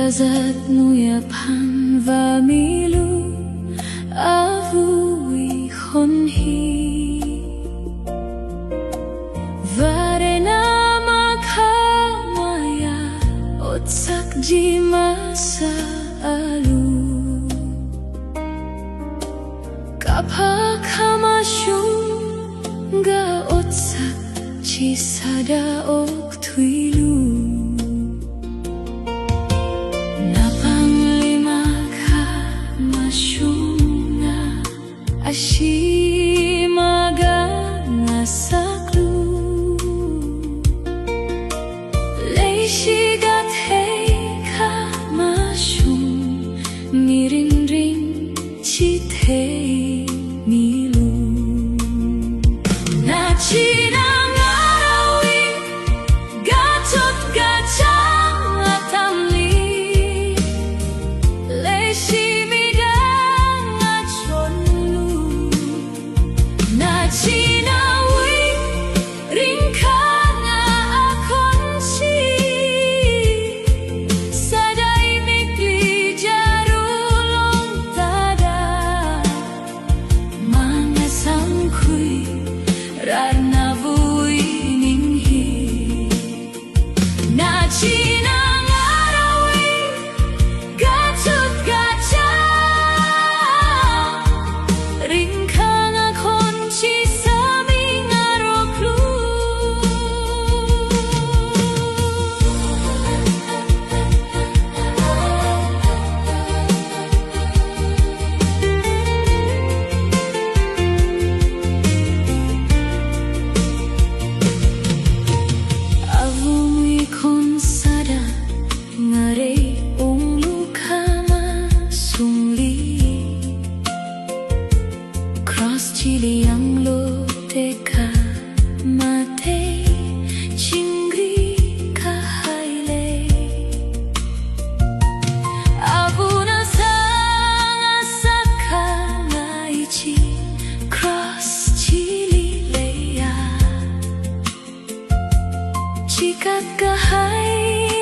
Gazat nuyapan va milu avui honhi Varena makamaya otsak di masa lalu Kapakamasyong ga otsak cisada ok tuilu Ashimaga nasaklu Leishigat heika mashum Nirin chithe milu Nachina ngarawi Gatot gacang atamli Leishi Sinawi ringkana akonsi Sadai mikli jarulong tada Mga sangkui rarna vui ninghi Nachina ngarawi gatot gacha Ringkana konci Chili yang lo teka mate chingri kahaile Abuna sang asaka ngaichi cross chili leya Chikat kahai